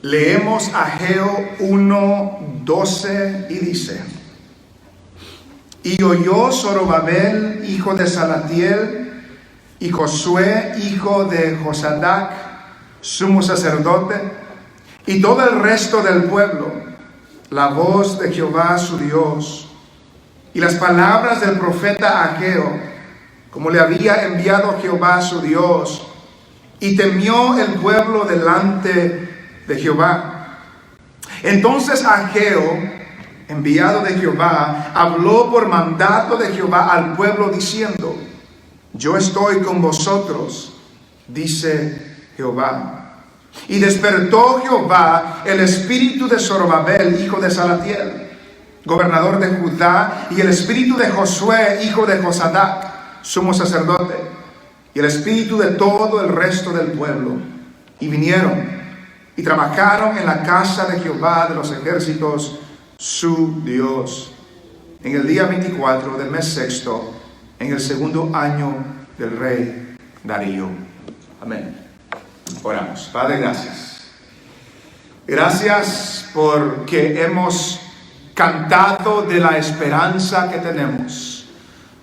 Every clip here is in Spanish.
Leemos Ageo 1:12 y dice: Y oyó Zorobabel, hijo de Salatiel, y Josué, hijo de Josadac, sumo sacerdote, y todo el resto del pueblo, la voz de Jehová su Dios, y las palabras del profeta Ageo, como le había enviado Jehová su Dios, y temió el pueblo delante de Jehová. Entonces Ageo, enviado de Jehová, habló por mandato de Jehová al pueblo diciendo: Yo estoy con vosotros, dice Jehová. Y despertó Jehová el espíritu de Zorobabel, hijo de Salatiel, gobernador de Judá, y el espíritu de Josué, hijo de Josadac, sumo sacerdote, y el espíritu de todo el resto del pueblo. Y vinieron y trabajaron en la casa de Jehová de los ejércitos, su Dios, en el día 24 del mes sexto, en el segundo año del rey Darío. Amén. Oramos. Padre, gracias. Gracias porque hemos cantado de la esperanza que tenemos,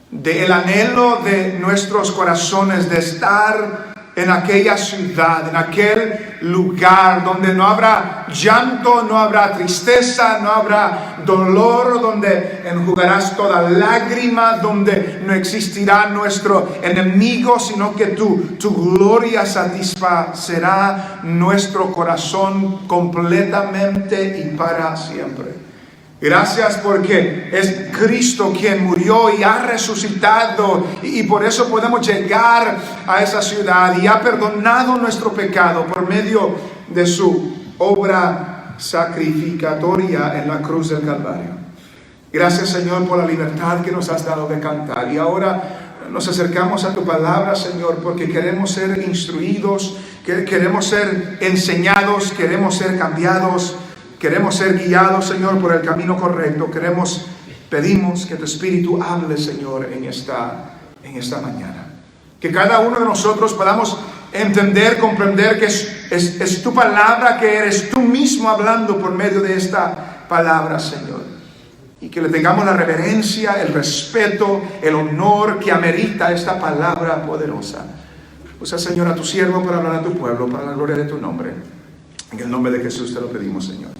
del anhelo de nuestros corazones de estar en aquella ciudad, en aquel lugar donde no habrá llanto, no habrá tristeza, no habrá dolor, donde enjugarás toda lágrima, donde no existirá nuestro enemigo, sino que tu gloria satisfacerá nuestro corazón completamente y para siempre. Gracias porque es Cristo quien murió y ha resucitado, y por eso podemos llegar a esa ciudad, y ha perdonado nuestro pecado por medio de su obra sacrificatoria en la cruz del Calvario. Gracias, Señor, por la libertad que nos has dado de cantar. Y ahora nos acercamos a tu palabra, Señor, porque queremos ser instruidos, queremos ser enseñados, queremos ser cambiados. Queremos ser guiados, Señor, por el camino correcto. Pedimos que tu Espíritu hable, Señor, en esta mañana. Que cada uno de nosotros podamos entender, comprender que es tu palabra, que eres tú mismo hablando por medio de esta palabra, Señor. Y que le tengamos la reverencia, el respeto, el honor que amerita esta palabra poderosa. Usa, Señor, a tu siervo para hablar a tu pueblo, para la gloria de tu nombre. En el nombre de Jesús te lo pedimos, Señor.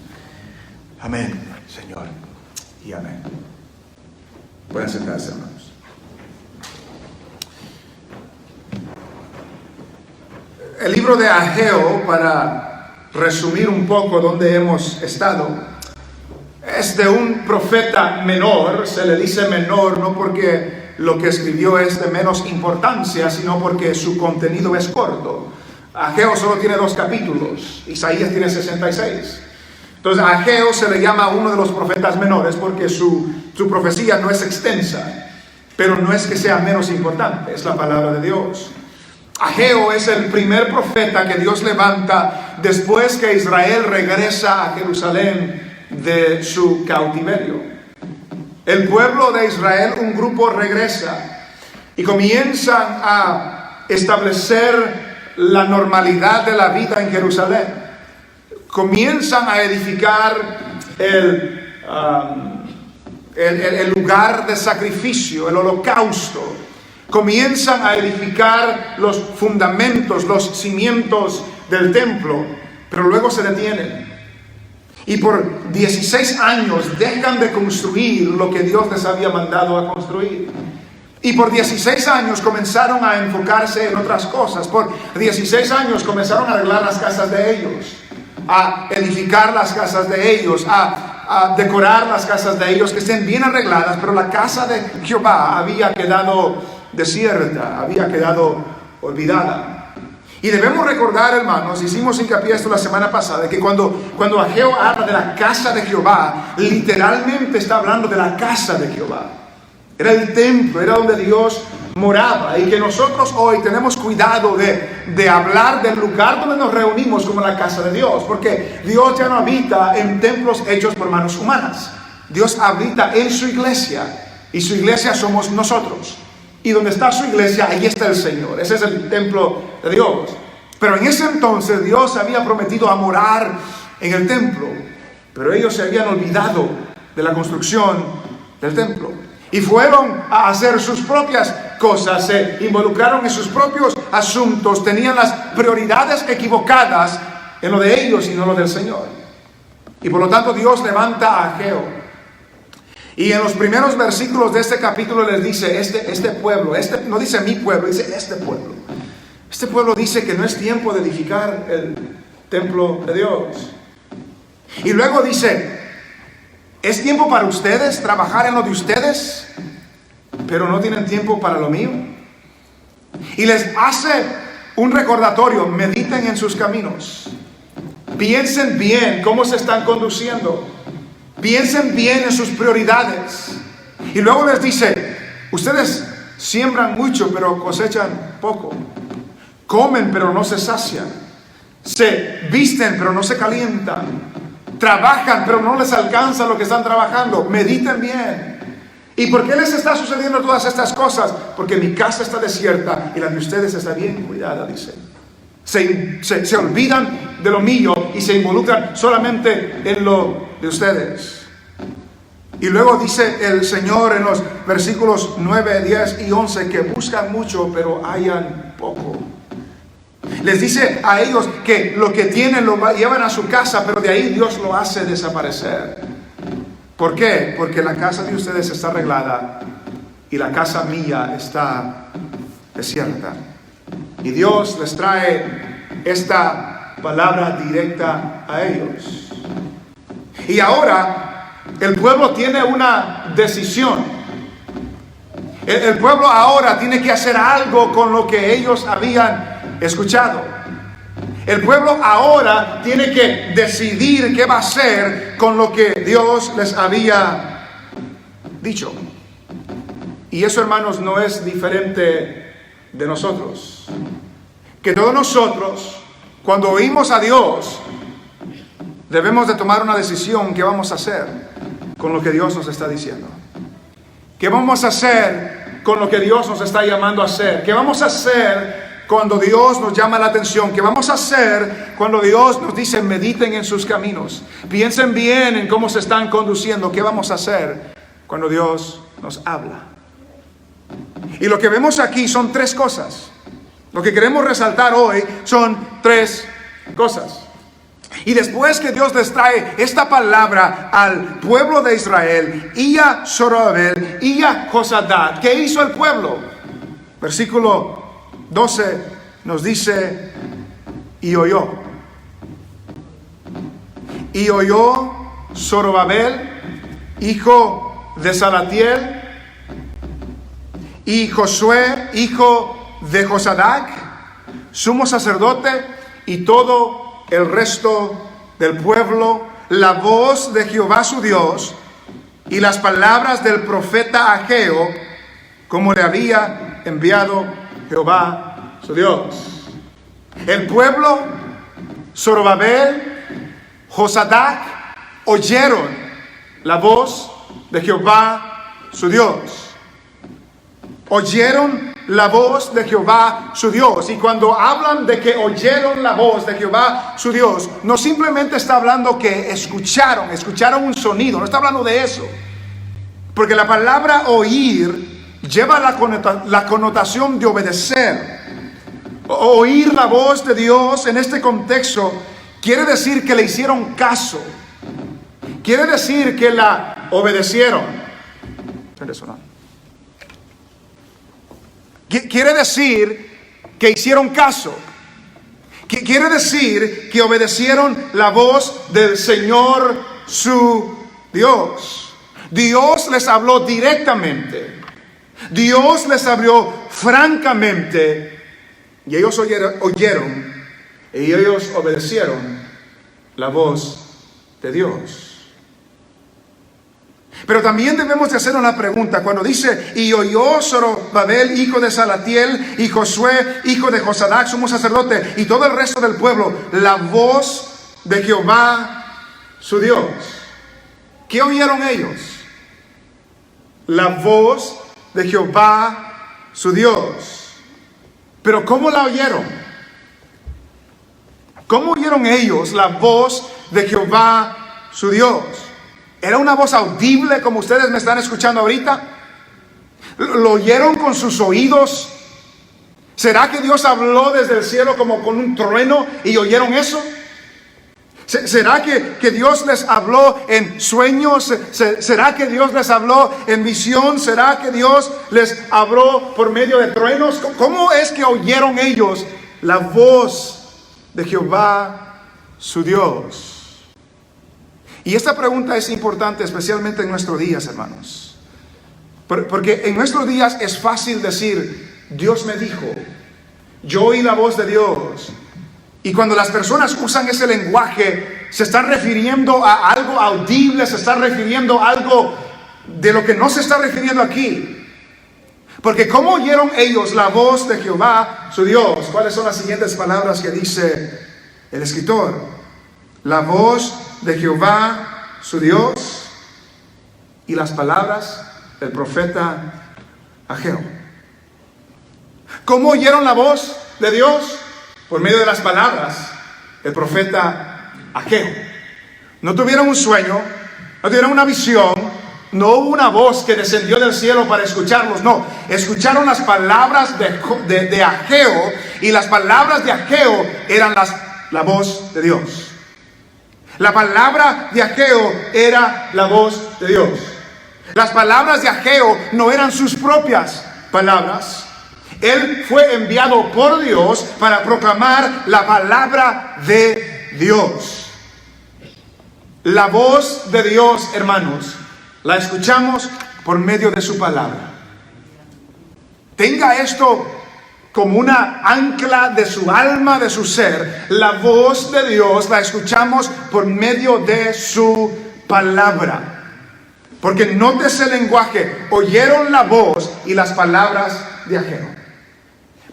Amén, Señor, y amén. Pueden sentarse, hermanos. El libro de Ageo, para resumir un poco dónde hemos estado, es de un profeta menor. Se le dice menor no porque lo que escribió es de menos importancia, sino porque su contenido es corto. Ageo solo tiene 2 capítulos, Isaías tiene 66. Entonces a Ageo se le llama uno de los profetas menores porque su profecía no es extensa, pero no es que sea menos importante, es la palabra de Dios. Ageo es el primer profeta que Dios levanta después que Israel regresa a Jerusalén de su cautiverio. El pueblo de Israel, un grupo, regresa y comienzan a establecer la normalidad de la vida en Jerusalén. Comienzan a edificar el lugar de sacrificio, el holocausto. Comienzan a edificar los fundamentos, los cimientos del templo, pero luego se detienen. Y por 16 años dejan de construir lo que Dios les había mandado a construir. Y por 16 años comenzaron a enfocarse en otras cosas. Por 16 años comenzaron a arreglar las casas de ellos, a edificar las casas de ellos, a decorar las casas de ellos, que estén bien arregladas. Pero la casa de Jehová había quedado desierta, había quedado olvidada. Y debemos recordar, hermanos, hicimos hincapié esto la semana pasada, que cuando Ageo habla de la casa de Jehová, literalmente está hablando de la casa de Jehová. Era el templo, era donde Dios moraba. Y que nosotros hoy tenemos cuidado de hablar del lugar donde nos reunimos como la casa de Dios, porque Dios ya no habita en templos hechos por manos humanas. Dios habita en su iglesia, y su iglesia somos nosotros. Y donde está su iglesia, ahí está el Señor. Ese es el templo de Dios. Pero en ese entonces Dios había prometido a morar en el templo, pero ellos se habían olvidado de la construcción del templo y fueron a hacer sus propias cosas, se involucraron en sus propios asuntos, tenían las prioridades equivocadas en lo de ellos y no lo del Señor. Y por lo tanto Dios levanta a Ageo. Y en los primeros versículos de este capítulo les dice, este pueblo, no dice mi pueblo, dice este pueblo. Este pueblo dice que no es tiempo de edificar el templo de Dios. Y luego dice, es tiempo para ustedes trabajar en lo de ustedes, pero no tienen tiempo para lo mío. Y les hace un recordatorio: mediten en sus caminos, piensen bien cómo se están conduciendo, piensen bien en sus prioridades. Y luego les dice, ustedes siembran mucho pero cosechan poco, comen pero no se sacian, se visten pero no se calientan, trabajan pero no les alcanza lo que están trabajando. Mediten bien. ¿Y por qué les está sucediendo todas estas cosas? Porque mi casa está desierta y la de ustedes está bien cuidada, dice. Se olvidan de lo mío y se involucran solamente en lo de ustedes. Y luego dice el Señor en los versículos 9, 10 y 11 que buscan mucho pero hallan poco. Les dice a ellos que lo que tienen lo llevan a su casa, pero de ahí Dios lo hace desaparecer. ¿Por qué? Porque la casa de ustedes está arreglada y la casa mía está desierta. Y Dios les trae esta palabra directa a ellos. Y ahora el pueblo tiene una decisión. El pueblo ahora tiene que hacer algo con lo que ellos habían escuchado. El pueblo ahora tiene que decidir qué va a hacer con lo que Dios les había dicho. Y eso, hermanos, no es diferente de nosotros. Que todos nosotros, cuando oímos a Dios, debemos de tomar una decisión. ¿Qué vamos a hacer con lo que Dios nos está diciendo? ¿Qué vamos a hacer con lo que Dios nos está llamando a hacer? ¿Qué vamos a hacer cuando Dios nos llama la atención? ¿Qué vamos a hacer cuando Dios nos dice mediten en sus caminos? Piensen bien en cómo se están conduciendo. ¿Qué vamos a hacer cuando Dios nos habla? Y lo que vemos aquí son tres cosas. Lo que queremos resaltar hoy son tres cosas. Y después que Dios les trae esta palabra al pueblo de Israel y a Zorobabel y a Josadak, ¿qué hizo el pueblo? Versículo 12 nos dice, y oyó Zorobabel, hijo de Salatiel, y Josué, hijo de Josadac, sumo sacerdote, y todo el resto del pueblo, la voz de Jehová su Dios, y las palabras del profeta Ageo, como le había enviado Jehová su Dios. El pueblo, Zorobabel, Josadac, oyeron la voz de Jehová su Dios. Oyeron la voz de Jehová su Dios. Y cuando hablan de que oyeron la voz de Jehová su Dios, no simplemente está hablando que escucharon un sonido, no está hablando de eso. Porque la palabra oír lleva la connotación de obedecer. Oír la voz de Dios en este contexto quiere decir que le hicieron caso. Quiere decir que la obedecieron. Quiere decir que hicieron caso. Quiere decir que obedecieron la voz del Señor su Dios. Dios les habló directamente. Dios les habló francamente. Y ellos oyeron y ellos obedecieron la voz de Dios. Pero también debemos de hacer una pregunta. Cuando dice, y oyó Zorobabel, hijo de Salatiel, y Josué, hijo de Josadac, sumo sacerdote, y todo el resto del pueblo, la voz de Jehová su Dios. ¿Qué oyeron ellos? La voz de Jehová su Dios. Pero ¿cómo la oyeron? ¿Cómo oyeron ellos la voz de Jehová su Dios. ¿Era una voz audible como ustedes me están escuchando ahorita? ¿Lo oyeron con sus oídos? ¿Será que Dios habló desde el cielo como con un trueno y oyeron eso? ¿Será que Dios les habló en sueños? ¿Será que Dios les habló en visión? ¿Será que Dios les habló por medio de truenos? ¿Cómo es que oyeron ellos la voz de Jehová su Dios? Y esta pregunta es importante, especialmente en nuestros días, hermanos. Porque en nuestros días es fácil decir, Dios me dijo, yo oí la voz de Dios. Y cuando las personas usan ese lenguaje, se están refiriendo a algo audible, se están refiriendo a algo de lo que no se está refiriendo aquí. Porque ¿cómo oyeron ellos la voz de Jehová su Dios? ¿Cuáles son las siguientes palabras que dice el escritor? La voz de Jehová su Dios y las palabras del profeta Ageo. ¿Cómo oyeron la voz de Dios? Por medio de las palabras del profeta Ageo. No tuvieron un sueño, no tuvieron una visión, no hubo una voz que descendió del cielo para escucharlos, no. Escucharon las palabras de Ageo, y las palabras de Ageo eran la voz de Dios. La palabra de Ageo era la voz de Dios. Las palabras de Ageo no eran sus propias palabras. Él fue enviado por Dios para proclamar la palabra de Dios. La voz de Dios, hermanos, la escuchamos por medio de su palabra. Tenga esto como una ancla de su alma, de su ser. La voz de Dios la escuchamos por medio de su palabra. Porque nótese el lenguaje, oyeron la voz y las palabras de Ageo.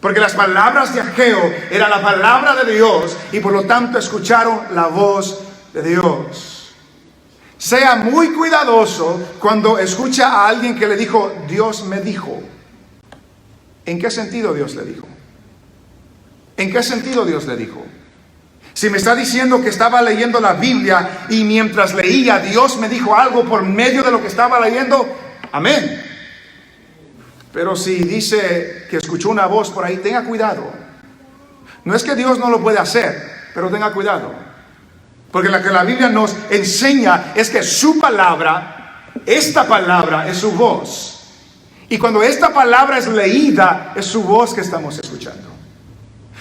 Porque las palabras de Ageo eran la palabra de Dios y por lo tanto escucharon la voz de Dios. Sea muy cuidadoso cuando escucha a alguien que le dijo, Dios me dijo. ¿En qué sentido Dios le dijo? ¿En qué sentido Dios le dijo? Si me está diciendo que estaba leyendo la Biblia y mientras leía Dios me dijo algo por medio de lo que estaba leyendo, amén. Pero si dice que escuchó una voz por ahí, tenga cuidado. No es que Dios no lo puede hacer, pero tenga cuidado. Porque lo que la Biblia nos enseña es que su palabra, esta palabra es su voz. Y cuando esta palabra es leída, es su voz que estamos escuchando.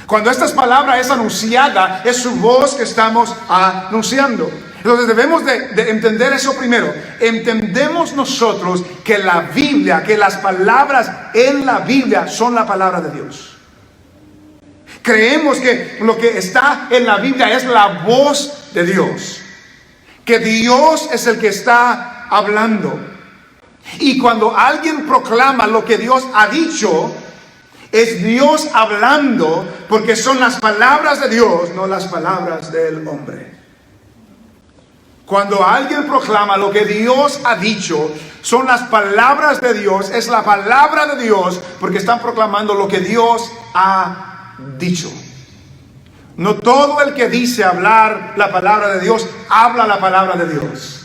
Cuando esta palabra es anunciada, es su voz que estamos anunciando. Entonces debemos de entender eso primero. Entendemos nosotros que la Biblia, que las palabras en la Biblia son la palabra de Dios. Creemos que lo que está en la Biblia es la voz de Dios. Que Dios es el que está hablando. Y cuando alguien proclama lo que Dios ha dicho, es Dios hablando, porque son las palabras de Dios, no las palabras del hombre. Cuando alguien proclama lo que Dios ha dicho, son las palabras de Dios, es la palabra de Dios, porque están proclamando lo que Dios ha dicho. No todo el que dice hablar la palabra de Dios, habla la palabra de Dios.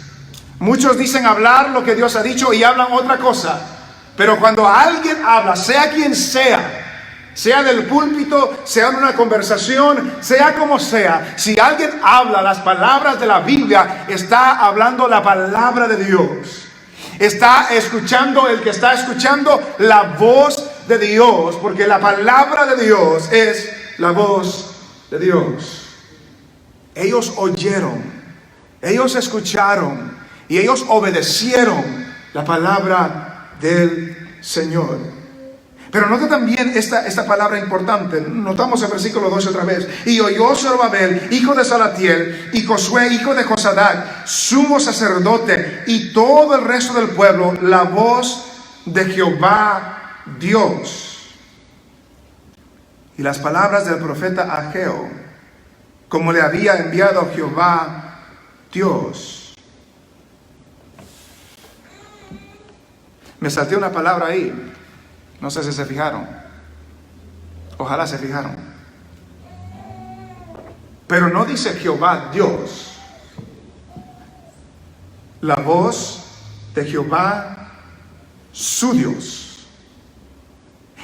Muchos dicen hablar lo que Dios ha dicho y hablan otra cosa. Pero cuando alguien habla, sea quien sea del púlpito, sea en una conversación, sea como sea, si alguien habla las palabras de la Biblia, está hablando la palabra de Dios. Está escuchando, el que está escuchando, la voz de Dios, porque la palabra de Dios es la voz de Dios. Ellos oyeron, ellos escucharon y ellos obedecieron la palabra del Señor. Pero nota también esta palabra importante. Notamos el versículo 12 otra vez. Y oyó Zorobabel, hijo de Salatiel, y Josué, hijo de Josadac, sumo sacerdote, y todo el resto del pueblo, la voz de Jehová Dios. Y las palabras del profeta Ageo, como le había enviado Jehová Dios. Me salté una palabra ahí. No sé si se fijaron. Ojalá se fijaron. Pero no dice Jehová Dios. la voz de Jehová, su Dios,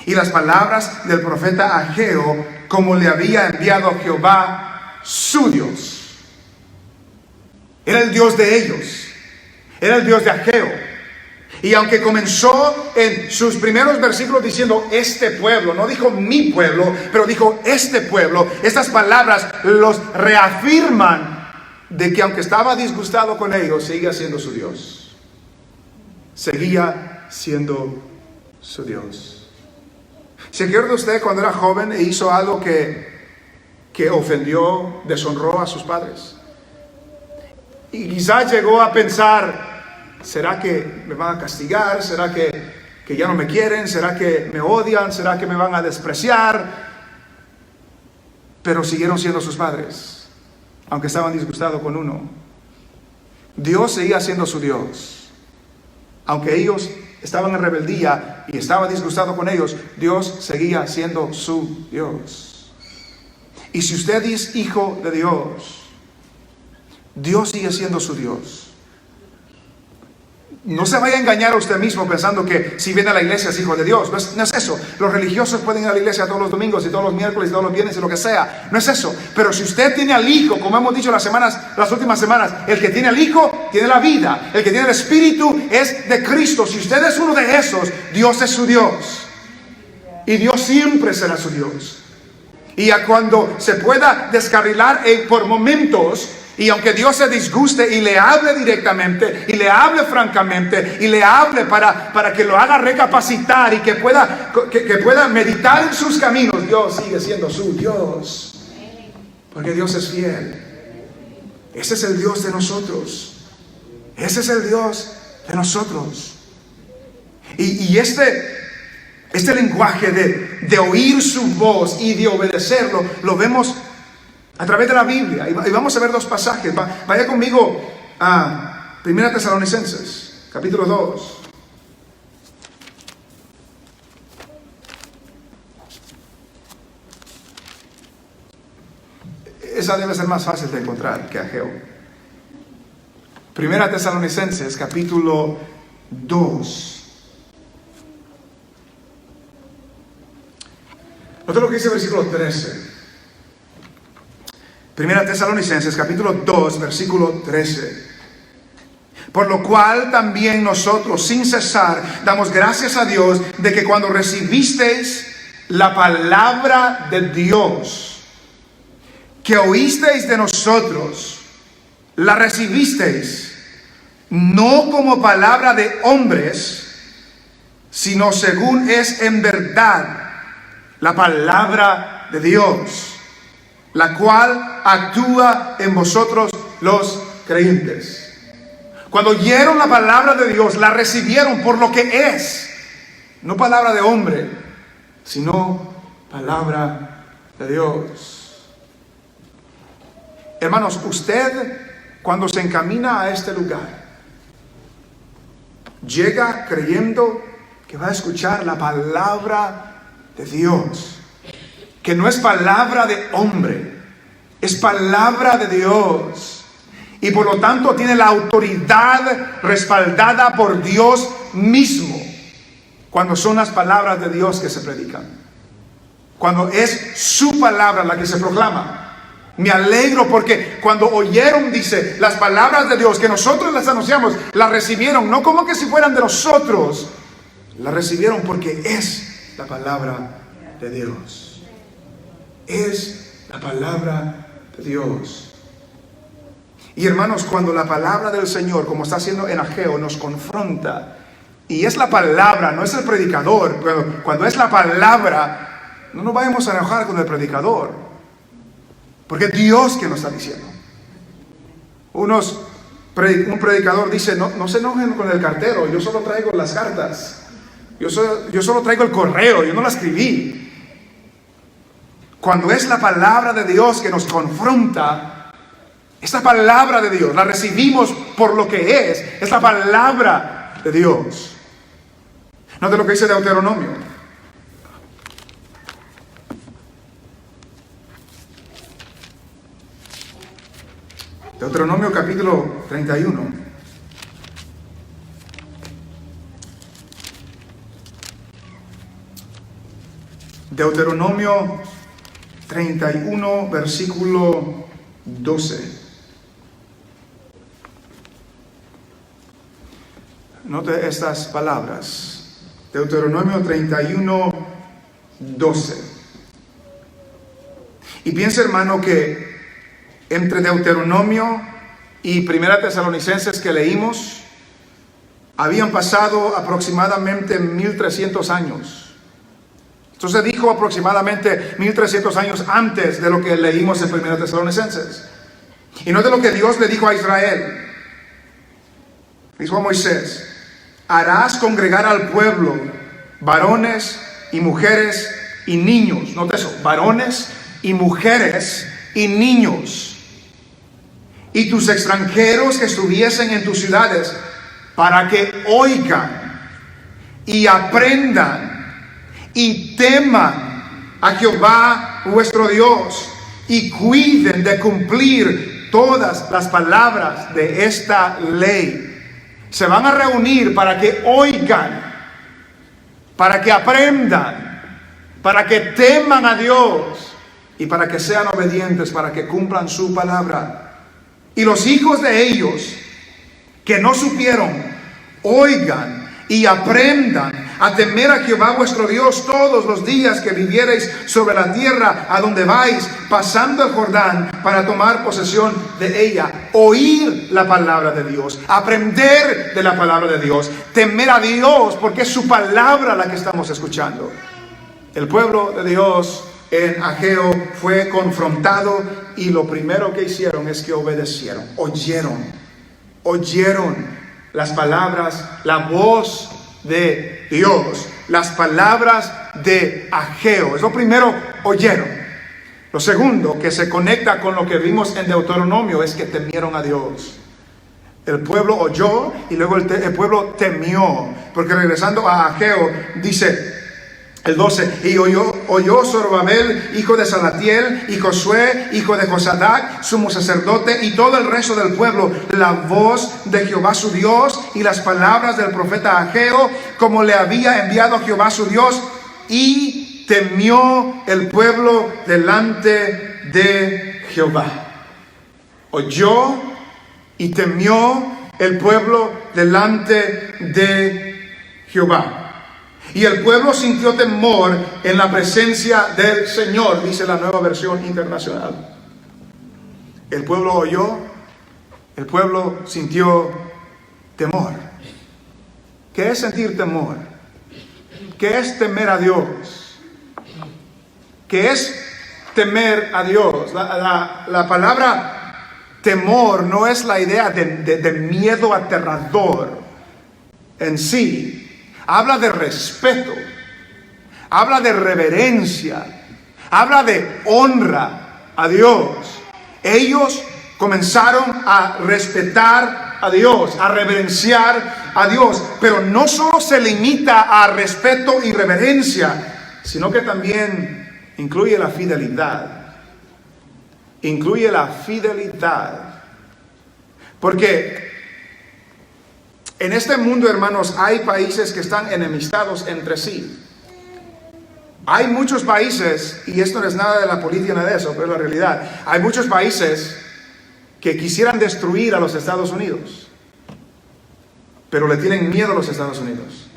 y las palabras del profeta Ageo, como le había enviado Jehová, su Dios. Era el Dios de ellos, era el Dios de Ageo. Y aunque comenzó en sus primeros versículos diciendo este pueblo, no dijo mi pueblo, pero dijo este pueblo, estas palabras los reafirman de que aunque estaba disgustado con ellos, seguía siendo su Dios. Seguía siendo su Dios. ¿Se acuerda usted cuando era joven e hizo algo que ofendió, deshonró a sus padres? Y quizás llegó a pensar, ¿será que me van a castigar? ¿Será que ya no me quieren? ¿Será que me odian? ¿Será que me van a despreciar? Pero siguieron siendo sus padres, aunque estaban disgustados con uno. Dios seguía siendo su Dios. Aunque ellos estaban en rebeldía y estaba disgustado con ellos, Dios seguía siendo su Dios. Y si usted es hijo de Dios, Dios sigue siendo su Dios. No se vaya a engañar a usted mismo pensando que si viene a la iglesia es hijo de Dios. No es eso. Los religiosos pueden ir a la iglesia todos los domingos y todos los miércoles y todos los viernes y lo que sea. No es eso. Pero si usted tiene al Hijo, como hemos dicho las últimas semanas, el que tiene al Hijo tiene la vida. El que tiene el Espíritu es de Cristo. Si usted es uno de esos, Dios es su Dios. Y Dios siempre será su Dios. Y a cuando se pueda descarrilar por momentos, y aunque Dios se disguste y le hable directamente, y le hable francamente, y le hable para que lo haga recapacitar y que pueda meditar en sus caminos, Dios sigue siendo su Dios. Porque Dios es fiel. Ese es el Dios de nosotros. Ese es el Dios de nosotros. Y este lenguaje de oír su voz y de obedecerlo, lo vemos a través de la Biblia. Y vamos a ver dos pasajes. Vaya conmigo a 1 Tesalonicenses, capítulo 2. Esa debe ser más fácil de encontrar que Ageo. 1 Tesalonicenses, capítulo 2. Note lo que dice el versículo 13. 1 Tesalonicenses capítulo 2 versículo 13. Por lo cual también nosotros sin cesar damos gracias a Dios de que cuando recibisteis la palabra de Dios que oísteis de nosotros, la recibisteis no como palabra de hombres, sino según es en verdad la palabra de Dios, la cual actúa en vosotros los creyentes. Cuando oyeron la palabra de Dios, la recibieron por lo que es. No palabra de hombre, sino palabra de Dios. Hermanos, usted cuando se encamina a este lugar, llega creyendo que va a escuchar la palabra de Dios, que no es palabra de hombre, es palabra de Dios, y por lo tanto tiene la autoridad respaldada por Dios mismo cuando son las palabras de Dios que se predican, cuando es su palabra la que se proclama. Me alegro porque cuando oyeron, dice, las palabras de Dios que nosotros las anunciamos, las recibieron no como que si fueran de nosotros, las recibieron porque es la palabra de Dios. Es la palabra de Dios. Y hermanos, cuando la palabra del Señor, como está haciendo en Ageo, nos confronta, y es la palabra, no es el predicador, pero cuando es la palabra, no nos vayamos a enojar con el predicador, porque es Dios que nos está diciendo. Un predicador dice, no se enojen con el cartero, yo solo traigo las cartas, yo solo traigo el correo, yo no la escribí. Cuando es la palabra de Dios que nos confronta, esta palabra de Dios la recibimos por lo que es la palabra de Dios. Note lo que dice Deuteronomio. Deuteronomio capítulo 31. Deuteronomio 31, versículo 12. Note estas palabras. Deuteronomio 31, 12. Y piensa, hermano, que entre Deuteronomio y Primera Tesalonicenses que leímos, habían pasado aproximadamente 1300 años. Esto se dijo aproximadamente 1300 años antes de lo que leímos en Primera Tesalonicenses. Y no de lo que Dios le dijo a Israel. Dijo a Moisés: harás congregar al pueblo, varones y mujeres y niños. Note eso, varones y mujeres y niños. Y tus extranjeros que estuviesen en tus ciudades, para que oigan y aprendan y teman a Jehová vuestro Dios y cuiden de cumplir todas las palabras de esta ley. Se van a reunir para que oigan, para que aprendan, para que teman a Dios y para que sean obedientes, para que cumplan su palabra. Y los hijos de ellos que no supieron, oigan y aprendan a temer a Jehová vuestro Dios todos los días que viviereis sobre la tierra a donde vais, pasando el Jordán para tomar posesión de ella. Oír la palabra de Dios, aprender de la palabra de Dios, temer a Dios, porque es su palabra la que estamos escuchando. El pueblo de Dios en Ageo fue confrontado y lo primero que hicieron es que obedecieron, oyeron las palabras, la voz de Dios, las palabras de Ageo. Es lo primero, oyeron. Lo segundo, que se conecta con lo que vimos en Deuteronomio, es que temieron a Dios. El pueblo oyó y luego el pueblo temió. Porque regresando a Ageo, dice el 12, y oyó Zorobabel, hijo de Salatiel, y Josué, hijo de Josadac, sumo sacerdote, y todo el resto del pueblo, la voz de Jehová su Dios, y las palabras del profeta Ageo, como le había enviado Jehová su Dios, y temió el pueblo delante de Jehová. Oyó y temió el pueblo delante de Jehová. Y el pueblo sintió temor en la presencia del Señor, dice la Nueva Versión Internacional. El pueblo oyó, el pueblo sintió temor. ¿Qué es sentir temor? ¿Qué es temer a Dios? ¿Qué es temer a Dios? La palabra temor no es la idea de miedo aterrador en sí. Habla de respeto, habla de reverencia, habla de honra a Dios. Ellos comenzaron a respetar a Dios, a reverenciar a Dios, pero no solo se limita a respeto y reverencia, sino que también incluye la fidelidad. Incluye la fidelidad. Porque en este mundo, hermanos, hay países que están enemistados entre sí. Hay muchos países, y esto no es nada de la política, nada de eso, pero es la realidad. Hay muchos países que quisieran destruir a los Estados Unidos, pero le tienen miedo a los Estados Unidos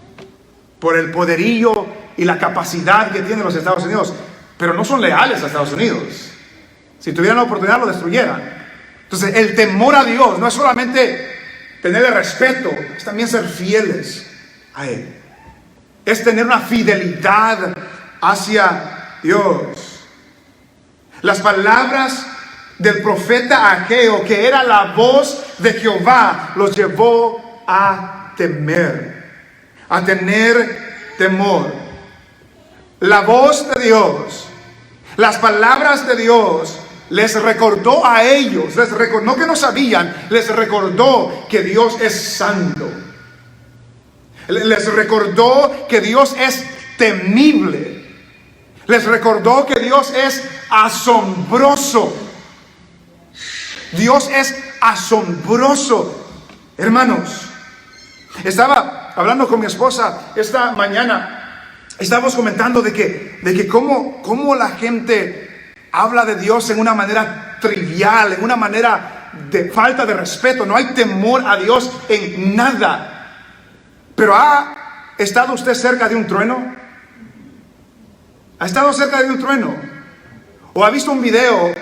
por el poderío y la capacidad que tienen los Estados Unidos, pero no son leales a Estados Unidos. Si tuvieran la oportunidad, lo destruyeran. Entonces, el temor a Dios no es solamente tenerle respeto, es también ser fieles a Él. Es tener una fidelidad hacia Dios. Las palabras del profeta Ageo, que era la voz de Jehová, los llevó a temer, a tener temor. La voz de Dios, las palabras de Dios, les recordó a ellos, no que no sabían, les recordó que Dios es santo. Les recordó que Dios es temible. Les recordó que Dios es asombroso. Dios es asombroso. Hermanos, estaba hablando con mi esposa esta mañana Estábamos comentando de que cómo la gente habla de Dios en una manera trivial, en una manera de falta de respeto. No hay temor a Dios en nada. Pero ¿ha estado usted cerca de un trueno? ¿Ha estado cerca de un trueno? ¿O ha visto un video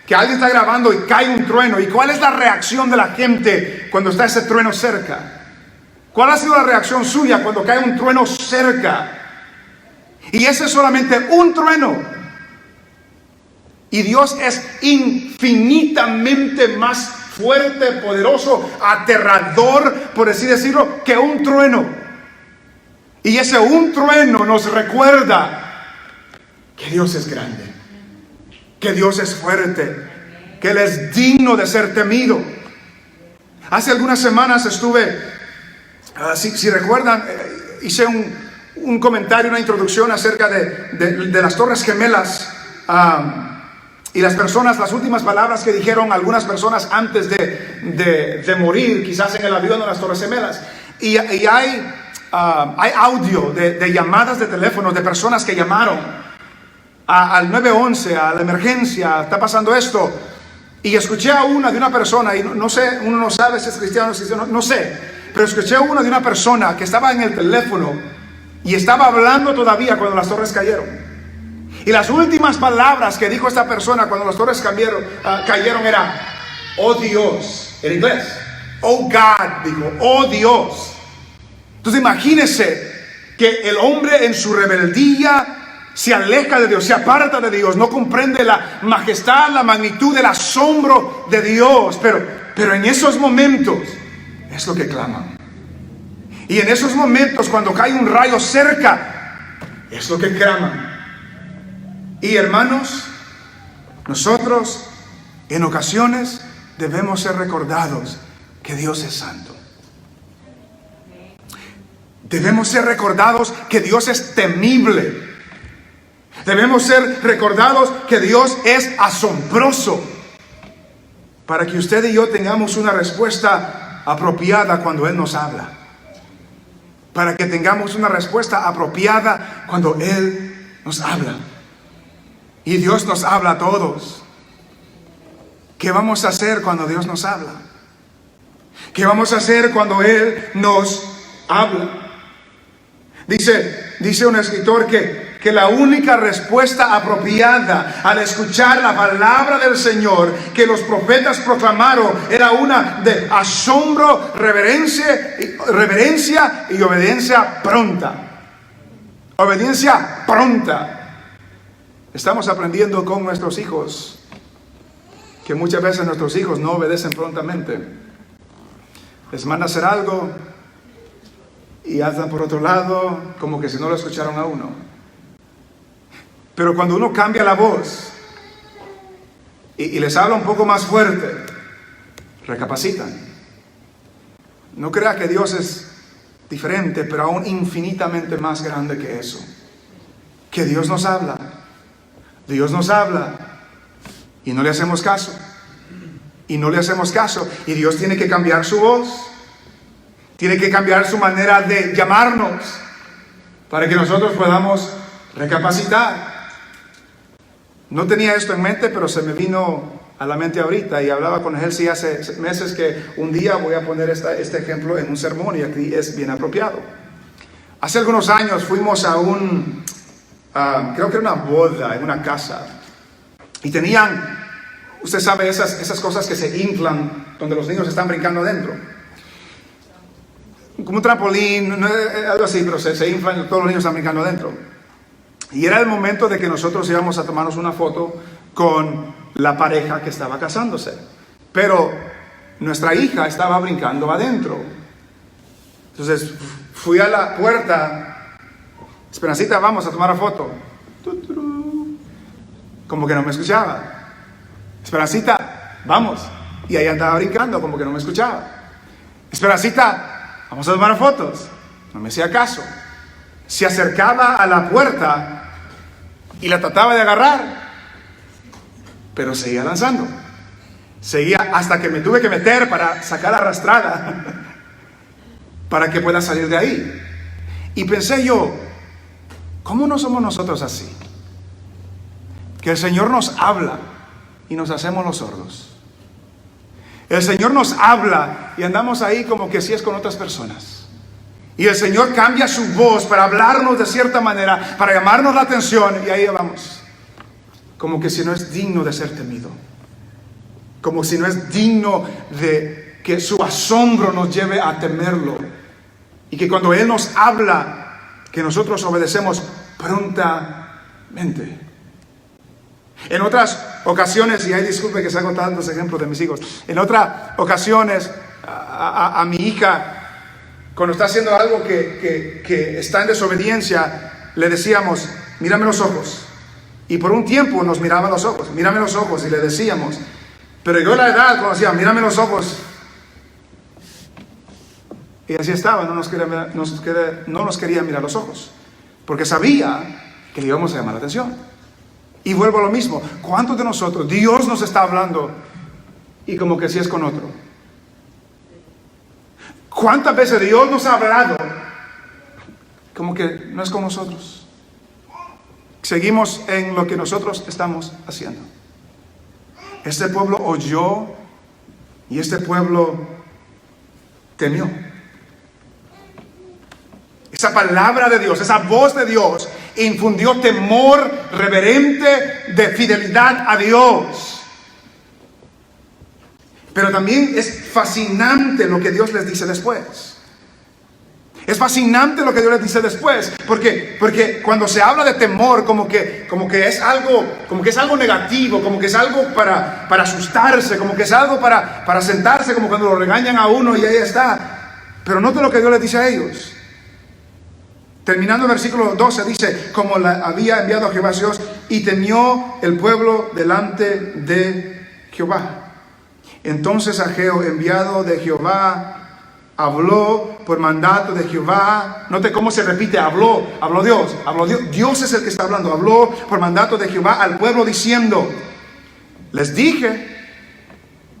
que alguien está grabando y cae un trueno? ¿Y cuál es la reacción de la gente cuando está ese trueno cerca? ¿Cuál ha sido la reacción suya cuando cae un trueno cerca? Y ese es solamente un trueno. Y Dios es infinitamente más fuerte, poderoso, aterrador, por así decirlo, que un trueno. Y ese un trueno nos recuerda que Dios es grande, que Dios es fuerte, que Él es digno de ser temido. Hace algunas semanas estuve, si recuerdan, hice un comentario, una introducción acerca de las Torres Gemelas, y las últimas palabras que dijeron algunas personas antes de morir, quizás en el avión de las Torres Gemelas. Y hay audio de llamadas de teléfono de personas que llamaron al 911, a la emergencia, está pasando esto. Y escuché a una persona, y no sé, uno no sabe si es cristiano o no es cristiano, no sé, pero escuché a una de una persona que estaba en el teléfono y estaba hablando todavía cuando las torres cayeron. Y las últimas palabras que dijo esta persona cuando las torres cayeron era, oh Dios, en inglés, oh God, dijo, oh Dios. Entonces imagínese que el hombre en su rebeldía se aleja de Dios, se aparta de Dios, no comprende la majestad, la magnitud, el asombro de Dios, pero en esos momentos es lo que claman. Y en esos momentos, cuando cae un rayo cerca, es lo que claman. Y hermanos, nosotros en ocasiones debemos ser recordados que Dios es santo. Debemos ser recordados que Dios es temible. Debemos ser recordados que Dios es asombroso, para que usted y yo tengamos una respuesta apropiada cuando Él nos habla. Para que tengamos una respuesta apropiada cuando Él nos habla. Y Dios nos habla a todos. ¿Qué vamos a hacer cuando Dios nos habla? ¿Qué vamos a hacer cuando Él nos habla? Dice un escritor que la única respuesta apropiada al escuchar la palabra del Señor que los profetas proclamaron era una de asombro, reverencia y obediencia pronta. Obediencia pronta. Estamos aprendiendo con nuestros hijos que muchas veces nuestros hijos no obedecen prontamente. Les manda a hacer algo y andan por otro lado como que si no lo escucharon a uno. Pero cuando uno cambia la voz y les habla un poco más fuerte, recapacitan. No crea que Dios es diferente, pero aún infinitamente más grande que eso. Que Dios nos habla. Dios nos habla y no le hacemos caso. Y no le hacemos caso. Y Dios tiene que cambiar su voz. Tiene que cambiar su manera de llamarnos para que nosotros podamos recapacitar. No tenía esto en mente, pero se me vino a la mente ahorita, y hablaba con Elsie hace meses que un día voy a poner este ejemplo en un sermón, y aquí es bien apropiado. Hace algunos años fuimos a creo que era una boda en una casa, y tenían, usted sabe, esas cosas que se inflan donde los niños están brincando adentro, como un trampolín, algo así, pero se inflan y todos los niños están brincando adentro. Y era el momento de que nosotros íbamos a tomarnos una foto con la pareja que estaba casándose. Pero nuestra hija estaba brincando adentro. Entonces fui a la puerta. Esperancita, vamos a tomar la foto. Como que no me escuchaba. Esperancita, vamos. Y ahí andaba brincando, como que no me escuchaba. Esperancita, vamos a tomar fotos. No me hacía caso. Se acercaba a la puerta y la trataba de agarrar, pero seguía danzando. Seguía hasta que me tuve que meter para sacar arrastrada para que pueda salir de ahí. Y pensé yo, ¿Cómo no somos nosotros así? Que el Señor nos habla y nos hacemos los sordos. El Señor nos habla y andamos ahí como que si es con otras personas. Y el Señor cambia su voz para hablarnos de cierta manera, para llamarnos la atención, y ahí vamos. Como que si no es digno de ser temido. Como si no es digno de que su asombro nos lleve a temerlo. Y que cuando Él nos habla, que nosotros obedecemos prontamente. En otras ocasiones, y ahí disculpe que saco tantos ejemplos de mis hijos, en otras ocasiones a mi hija, cuando está haciendo algo que está en desobediencia, le decíamos, mírame los ojos. Y por un tiempo nos miraba los ojos, mírame los ojos, y le decíamos. Pero llegó la edad cuando decía, mírame los ojos. Y así estaba, no nos quería mirar los ojos. Porque sabía que le íbamos a llamar la atención. Y vuelvo a lo mismo. ¿Cuántos de nosotros, Dios nos está hablando y como que si es con otro? ¿Cuántas veces Dios nos ha hablado como que no es con nosotros? Seguimos en lo que nosotros estamos haciendo. Este pueblo oyó y este pueblo temió. Esa palabra de Dios, esa voz de Dios infundió temor reverente de fidelidad a Dios. Pero también es fascinante lo que Dios les dice después. Es fascinante lo que Dios les dice después, porque cuando se habla de temor, como que es algo negativo, como que es algo para asustarse, como que es algo para sentarse, como cuando lo regañan a uno y ahí está. Pero note lo que Dios les dice a ellos. Terminando el versículo 12 dice, como la había enviado a Jehová Dios, y temió el pueblo delante de Jehová. Entonces Ageo, enviado de Jehová, habló por mandato de Jehová. Note cómo se repite, habló Dios. Dios es el que está hablando. Habló por mandato de Jehová al pueblo diciendo, les dije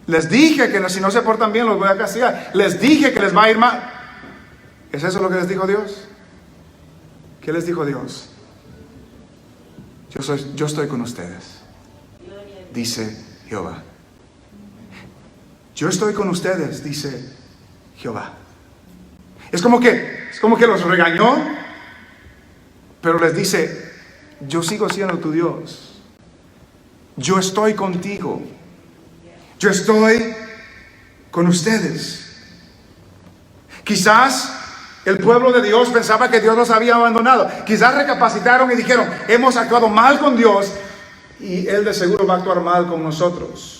que si no se portan bien los voy a castigar. Les dije que les va a ir mal. ¿Es eso lo que les dijo Dios? ¿Qué les dijo Dios? Yo estoy con ustedes, dice Jehová. Yo estoy con ustedes, dice Jehová. Es como que los regañó, pero les dice, yo sigo siendo tu Dios. Yo estoy contigo. Yo estoy con ustedes. Quizás el pueblo de Dios pensaba que Dios los había abandonado. Quizás recapacitaron y dijeron, hemos actuado mal con Dios y Él de seguro va a actuar mal con nosotros.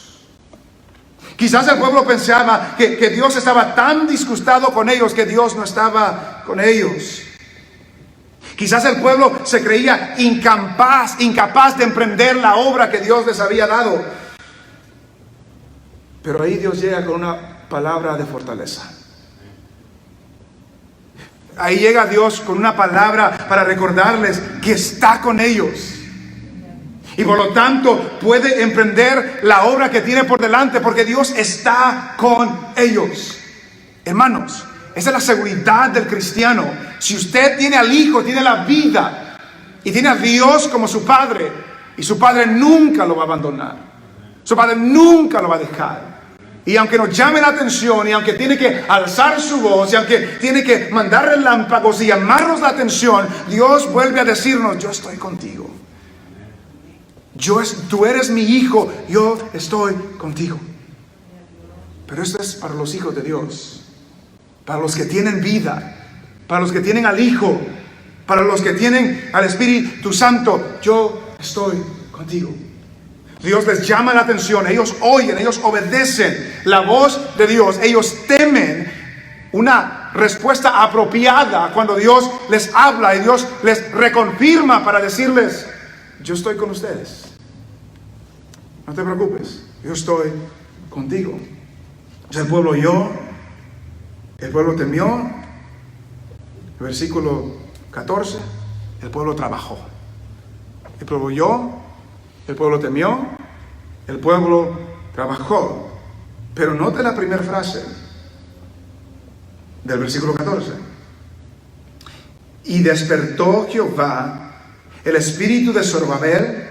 Quizás el pueblo pensaba que Dios estaba tan disgustado con ellos que Dios no estaba con ellos. Quizás el pueblo se creía incapaz de emprender la obra que Dios les había dado. Pero ahí Dios llega con una palabra de fortaleza. Ahí llega Dios con una palabra para recordarles que está con ellos. Y por lo tanto puede emprender la obra que tiene por delante porque Dios está con ellos. Hermanos, esa es la seguridad del cristiano. Si usted tiene al Hijo, tiene la vida y tiene a Dios como su Padre, y su Padre nunca lo va a abandonar. Su Padre nunca lo va a dejar. Y aunque nos llame la atención, y aunque tiene que alzar su voz, y aunque tiene que mandar relámpagos y llamarnos la atención, Dios vuelve a decirnos, yo estoy contigo. Tú eres mi hijo, yo estoy contigo. Pero esto es para los hijos de Dios, para los que tienen vida, para los que tienen al Hijo, para los que tienen al Espíritu Santo. Yo estoy contigo. Dios les llama la atención, ellos oyen, ellos obedecen la voz de Dios, ellos temen una respuesta apropiada cuando Dios les habla y Dios les reconfirma para decirles, yo estoy con ustedes. No te preocupes, yo estoy contigo. O sea, el pueblo oyó, el pueblo temió. El versículo 14, el pueblo trabajó. El pueblo oyó, el pueblo temió, el pueblo trabajó. Pero note la primera frase del versículo 14. Y despertó Jehová el espíritu de Zorobabel,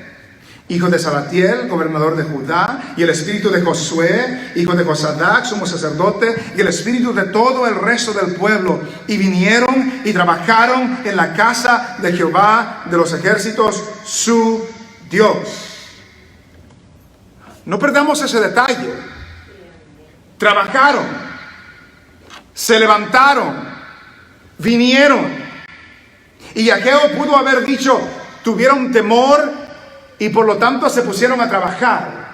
hijo de Salatiel, gobernador de Judá, y el espíritu de Josué, hijo de Josadac, sumo sacerdote, y el espíritu de todo el resto del pueblo. Y vinieron y trabajaron en la casa de Jehová de los ejércitos, su Dios. No perdamos ese detalle. Trabajaron, se levantaron, vinieron. Y Ageo pudo haber dicho, tuvieron temor y por lo tanto se pusieron a trabajar.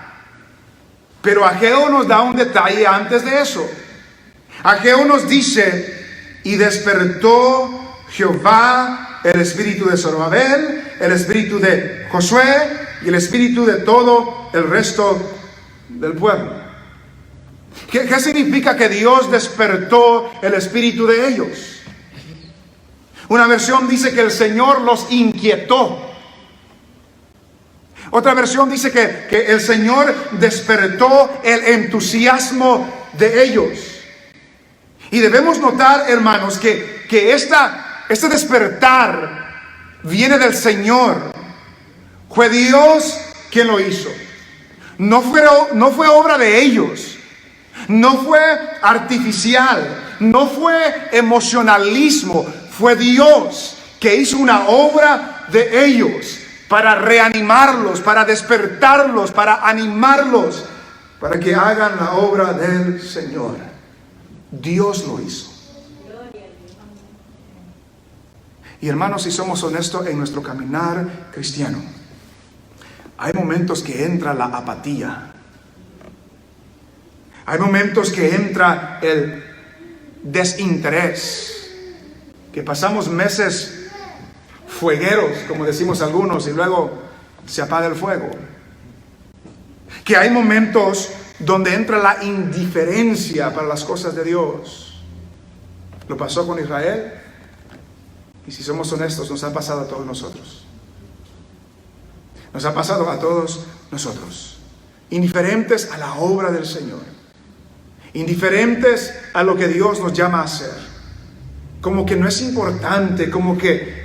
Pero Ageo nos da un detalle antes de eso. Ageo nos dice, y despertó Jehová el espíritu de Zorobabel, el espíritu de Josué y el espíritu de todo el resto del pueblo. ¿Qué significa que Dios despertó el espíritu de ellos? Una versión dice que el Señor los inquietó. Otra versión dice que el Señor despertó el entusiasmo de ellos. Y debemos notar, hermanos, que este despertar viene del Señor. Fue Dios quien lo hizo. No fue obra de ellos. No fue artificial. No fue emocionalismo. Fue Dios que hizo una obra de ellos para reanimarlos, para despertarlos, para animarlos, para que hagan la obra del Señor. Dios lo hizo. Y hermanos, si somos honestos en nuestro caminar cristiano, hay momentos que entra la apatía. Hay momentos que entra el desinterés. Que pasamos meses fuegueros, como decimos algunos, y luego se apaga el fuego. Que hay momentos donde entra la indiferencia para las cosas de Dios. Lo pasó con Israel, y si somos honestos, nos ha pasado a todos nosotros. Nos ha pasado a todos nosotros. Indiferentes a la obra del Señor. Indiferentes a lo que Dios nos llama a hacer. Como que no es importante, como que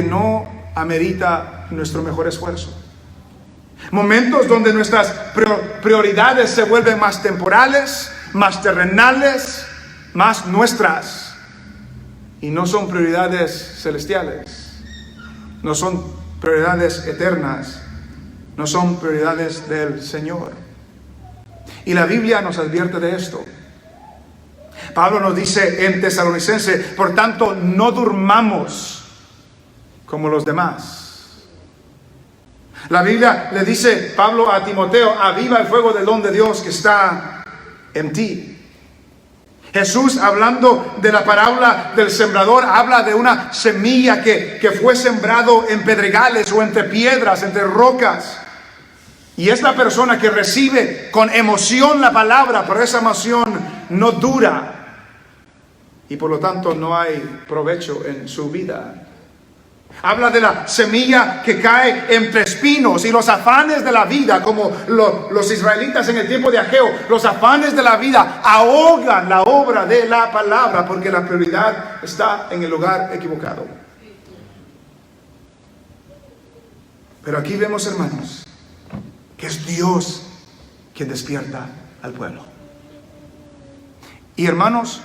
no amerita nuestro mejor esfuerzo. Momentos donde nuestras prioridades se vuelven más temporales, más terrenales, más nuestras. Y no son prioridades celestiales. No son prioridades eternas. No son prioridades del Señor. Y la Biblia nos advierte de esto. Pablo nos dice en Tesalonicenses, por tanto, no durmamos como los demás. La Biblia le dice, Pablo a Timoteo, aviva el fuego del don de Dios que está en ti. Jesús, hablando de la parábola del sembrador, habla de una semilla que fue sembrado en pedregales o entre piedras, entre rocas. Y es la persona que recibe con emoción la palabra, pero esa emoción no dura. Y por lo tanto no hay provecho en su vida. Habla de la semilla que cae entre espinos y los afanes de la vida, como los israelitas en el tiempo de Ageo. Los afanes de la vida ahogan la obra de la palabra porque la prioridad está en el lugar equivocado. Pero aquí vemos, hermanos, que es Dios quien despierta al pueblo. Y hermanos,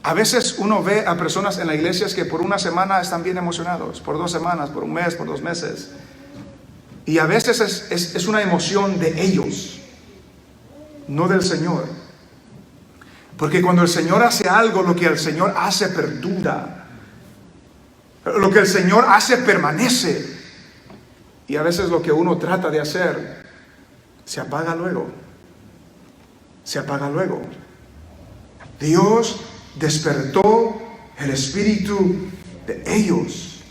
a veces uno ve a personas en las iglesias que por una semana están bien emocionados, por 2 semanas, por un mes, por 2 meses. Y a veces es una emoción de ellos, no del Señor. Porque cuando el Señor hace algo, lo que el Señor hace perdura. Lo que el Señor hace permanece. Y a veces lo que uno trata de hacer se apaga luego. Se apaga luego. Dios despertó el espíritu de ellos.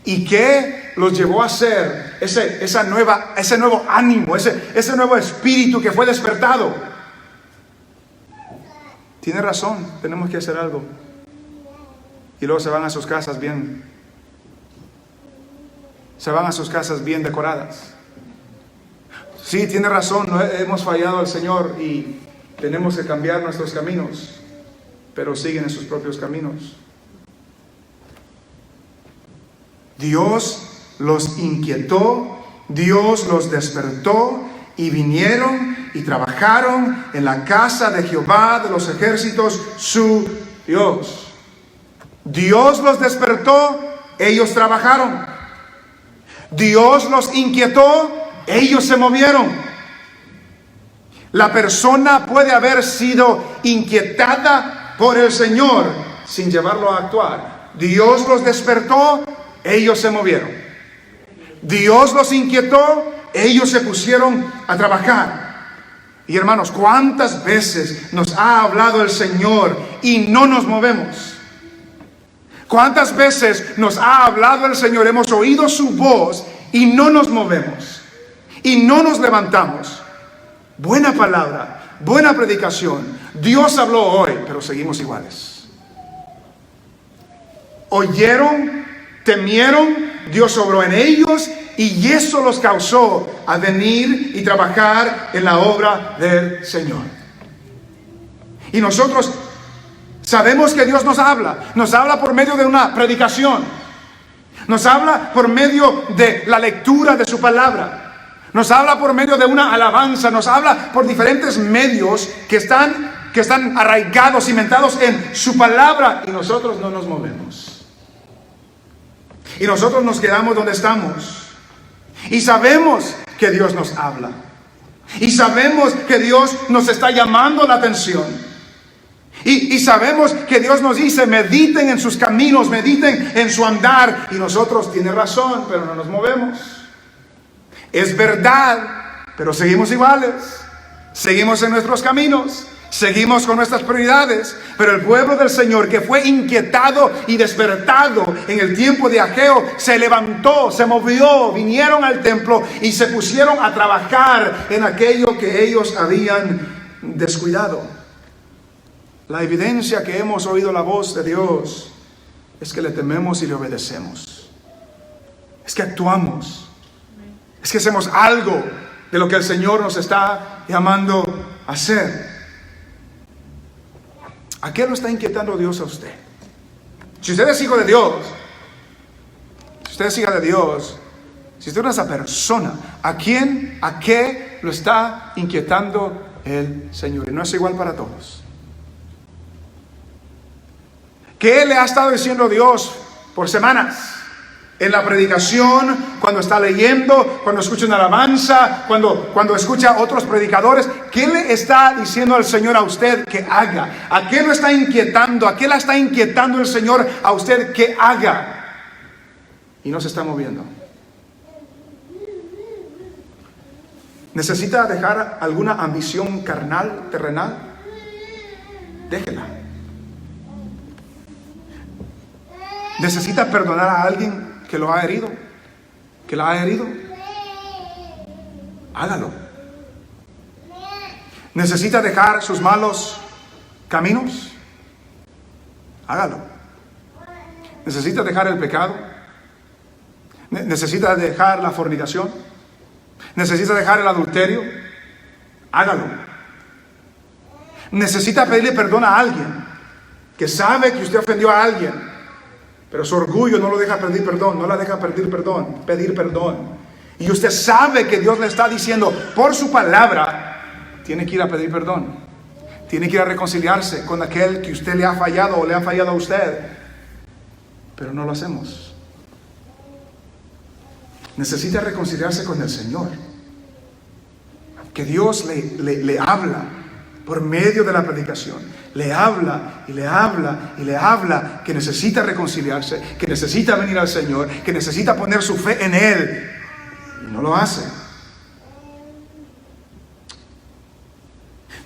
¿Y qué los llevó a hacer ese nuevo ánimo, ese nuevo espíritu que fue despertado? Tiene razón, tenemos que hacer algo. Y luego se van a sus casas bien. Se van a sus casas bien decoradas. Sí, tiene razón, no hemos fallado al Señor y tenemos que cambiar nuestros caminos. Pero siguen en sus propios caminos. Dios los inquietó, Dios los despertó y vinieron y trabajaron en la casa de Jehová de los ejércitos, su Dios. Dios los despertó, ellos trabajaron. Dios los inquietó, ellos se movieron. La persona puede haber sido inquietada por el Señor sin llevarlo a actuar. Dios los despertó, ellos se movieron. Dios los inquietó, ellos se pusieron a trabajar. Y hermanos, ¿cuántas veces nos ha hablado el Señor y no nos movemos? ¿Cuántas veces nos ha hablado el Señor? Hemos oído su voz y no nos movemos. Y no nos levantamos. Buena palabra, buena predicación. Dios habló hoy, pero seguimos iguales. Oyeron, temieron, Dios obró en ellos y eso los causó a venir y trabajar en la obra del Señor. Y nosotros sabemos que Dios nos habla por medio de una predicación, nos habla por medio de la lectura de su palabra, nos habla por medio de una alabanza, nos habla por diferentes medios que están arraigados, cimentados en su palabra, y nosotros no nos movemos. Y nosotros nos quedamos donde estamos. Y sabemos que Dios nos habla. Y sabemos que Dios nos está llamando la atención. Y sabemos que Dios nos dice, mediten en sus caminos, mediten en su andar. Y nosotros, tiene razón, pero no nos movemos. Es verdad, pero seguimos iguales. Seguimos en nuestros caminos. Seguimos con nuestras prioridades. Pero el pueblo del Señor, que fue inquietado y despertado en el tiempo de Ageo, se levantó, se movió, vinieron al templo y se pusieron a trabajar en aquello que ellos habían descuidado. La evidencia que hemos oído la voz de Dios es que le tememos y le obedecemos. Es que actuamos. Es que hacemos algo de lo que el Señor nos está llamando a hacer. ¿A qué lo está inquietando Dios a usted? Si usted es hijo de Dios, si usted es hija de Dios, si usted es esa persona, ¿a qué lo está inquietando el Señor? Y no es igual para todos. ¿Qué le ha estado diciendo Dios por semanas? En la predicación, cuando está leyendo, cuando escucha una alabanza, cuando escucha a otros predicadores, ¿qué le está diciendo el Señor a usted que haga? ¿A qué lo está inquietando? ¿A qué la está inquietando el Señor a usted que haga? Y no se está moviendo. ¿Necesita dejar alguna ambición carnal, terrenal? Déjela. ¿Necesita perdonar a alguien que lo ha herido? ¿Que la ha herido? Hágalo. ¿Necesita dejar sus malos caminos? Hágalo. ¿Necesita dejar el pecado? ¿Necesita dejar la fornicación? ¿Necesita dejar el adulterio? Hágalo. ¿Necesita pedirle perdón a alguien que sabe que usted ofendió a alguien, pero su orgullo no lo deja pedir perdón, no la deja pedir perdón? Y usted sabe que Dios le está diciendo por su palabra, tiene que ir a pedir perdón, tiene que ir a reconciliarse con aquel que usted le ha fallado o le ha fallado a usted, pero no lo hacemos. Necesita reconciliarse con el Señor, que Dios le habla por medio de la predicación. Le habla y le habla y le habla que necesita reconciliarse, que necesita venir al Señor, que necesita poner su fe en Él, y no lo hace.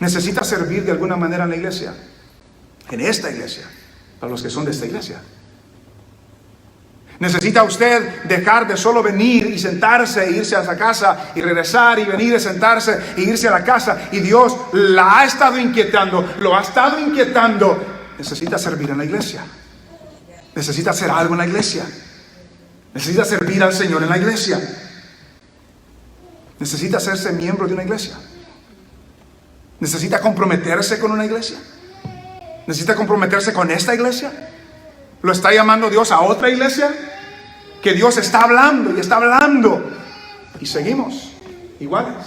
Necesita servir de alguna manera en la iglesia, en esta iglesia, para los que son de esta iglesia. Necesita usted dejar de solo venir y sentarse e irse a esa casa y regresar y venir y sentarse e irse a la casa, y Dios la ha estado inquietando, lo ha estado inquietando. Necesita servir en la iglesia. Necesita hacer algo en la iglesia. Necesita servir al Señor en la iglesia. Necesita hacerse miembro de una iglesia. Necesita comprometerse con una iglesia. Necesita comprometerse con esta iglesia. ¿Lo está llamando Dios a otra iglesia? que Dios está hablando y está hablando. Y seguimos iguales,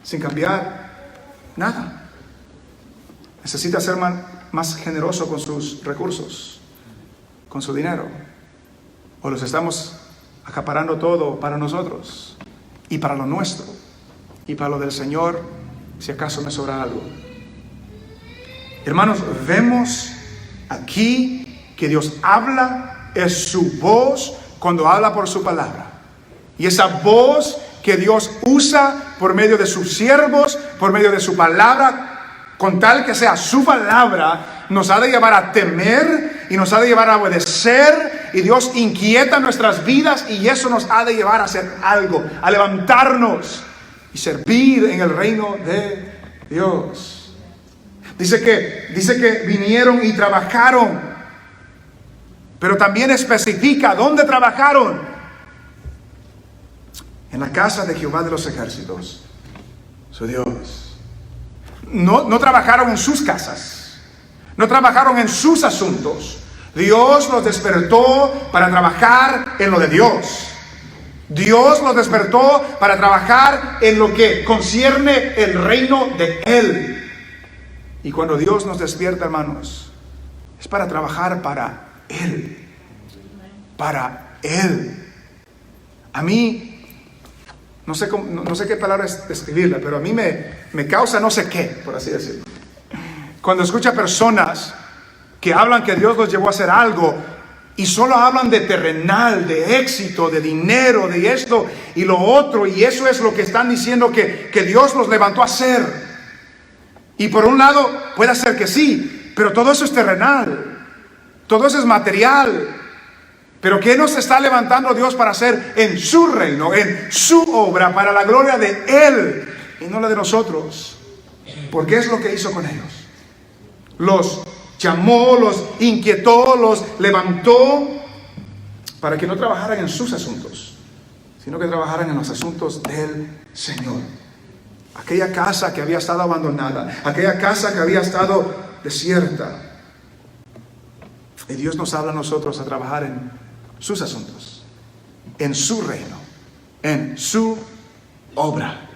sin cambiar nada. Necesita ser más generoso con sus recursos, con su dinero. O los estamos acaparando todo para nosotros y para lo nuestro. Y para lo del Señor, si acaso me sobra algo. Hermanos, vemos aquí que Dios habla, es su voz cuando habla por su palabra. Y esa voz que Dios usa por medio de sus siervos, por medio de su palabra, con tal que sea su palabra, nos ha de llevar a temer y nos ha de llevar a obedecer. Y Dios inquieta nuestras vidas y eso nos ha de llevar a hacer algo, a levantarnos y servir en el reino de Dios. Dice que vinieron y trabajaron, pero también especifica dónde trabajaron. En la casa de Jehová de los ejércitos, su Dios. No trabajaron en sus casas, no trabajaron en sus asuntos. Dios los despertó para trabajar en lo de Dios. Dios los despertó para trabajar en lo que concierne el reino de Él. Y cuando Dios nos despierta, hermanos, es para trabajar para Él. Para Él. A mí, no sé qué palabra describirla, pero a mí me causa no sé qué, por así decirlo. Cuando escucho a personas que hablan que Dios los llevó a hacer algo y solo hablan de terrenal, de éxito, de dinero, de esto y lo otro, y eso es lo que están diciendo que Dios los levantó a hacer. Y por un lado puede ser que sí, pero todo eso es terrenal, todo eso es material. Pero ¿qué nos está levantando Dios para hacer en su reino, en su obra, para la gloria de Él y no la de nosotros? Porque es lo que hizo con ellos. Los llamó, los inquietó, los levantó para que no trabajaran en sus asuntos, sino que trabajaran en los asuntos del Señor. Aquella casa que había estado abandonada, aquella casa que había estado desierta. Y Dios nos habla a nosotros a trabajar en sus asuntos, en su reino, en su obra.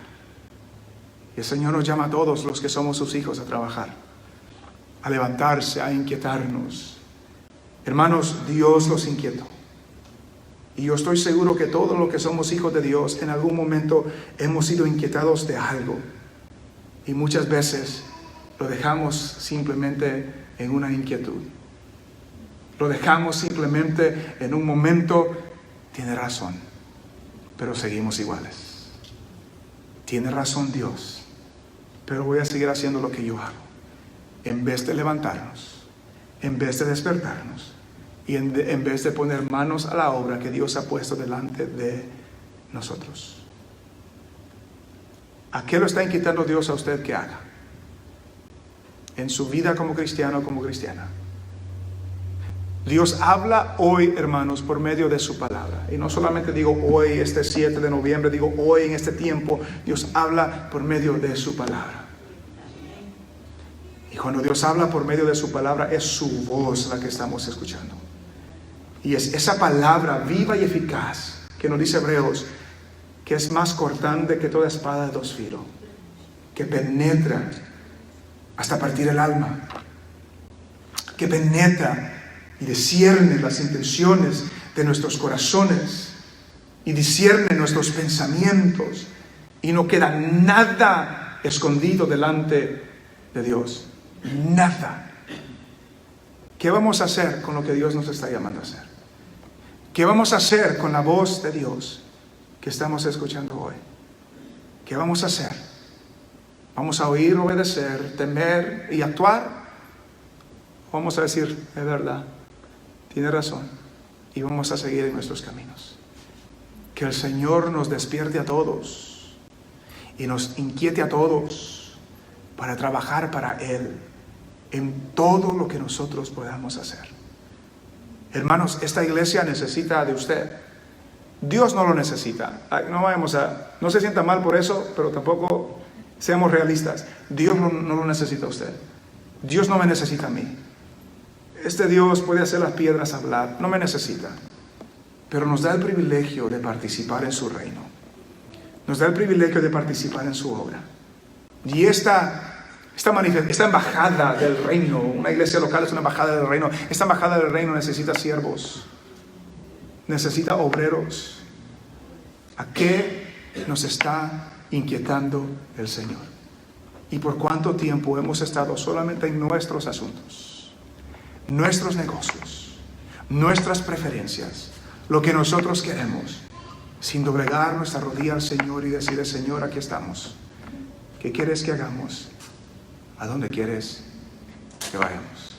Y el Señor nos llama a todos los que somos sus hijos a trabajar, a levantarse, a inquietarnos. Hermanos, Dios los inquietó. Y yo estoy seguro que todos los que somos hijos de Dios en algún momento hemos sido inquietados de algo. Y muchas veces lo dejamos simplemente en una inquietud. Lo dejamos simplemente en un momento. Tiene razón, pero seguimos iguales. Tiene razón Dios, pero voy a seguir haciendo lo que yo hago. En vez de levantarnos, en vez de despertarnos, y en vez de poner manos a la obra que Dios ha puesto delante de nosotros. ¿A qué lo está inquietando Dios a usted que haga? En su vida como cristiano o como cristiana. Dios habla hoy, hermanos, por medio de su palabra. Y no solamente digo hoy, este 7 de noviembre, digo hoy en este tiempo. Dios habla por medio de su palabra. Y cuando Dios habla por medio de su palabra, es su voz la que estamos escuchando. Y es esa palabra viva y eficaz que nos dice Hebreos, que es más cortante que toda espada de dos filos, que penetra hasta partir el alma, que penetra y discierne las intenciones de nuestros corazones y discierne nuestros pensamientos, y no queda nada escondido delante de Dios. Nada. ¿Qué vamos a hacer con lo que Dios nos está llamando a hacer? ¿Qué vamos a hacer con la voz de Dios que estamos escuchando hoy? ¿Qué vamos a hacer? ¿Vamos a oír, obedecer, temer y actuar? Vamos a decir, es verdad, tiene razón, y vamos a seguir en nuestros caminos. Que el Señor nos despierte a todos y nos inquiete a todos para trabajar para Él en todo lo que nosotros podamos hacer. Hermanos, esta iglesia necesita de usted. Dios no lo necesita. No se sienta mal por eso, pero tampoco seamos realistas. Dios no lo necesita a usted. Dios no me necesita a mí. Este Dios puede hacer las piedras hablar. No me necesita. pero nos da el privilegio de participar en su reino. Nos da el privilegio de participar en su obra. Y esta embajada del reino, una iglesia local es una embajada del reino. Esta embajada del reino necesita siervos, necesita obreros. ¿A qué nos está inquietando el Señor? ¿Y por cuánto tiempo hemos estado solamente en nuestros asuntos, nuestros negocios, nuestras preferencias, lo que nosotros queremos, sin doblegar nuestra rodilla al Señor y decirle: Señor, aquí estamos. ¿Qué quieres que hagamos? ¿A dónde quieres que vayamos?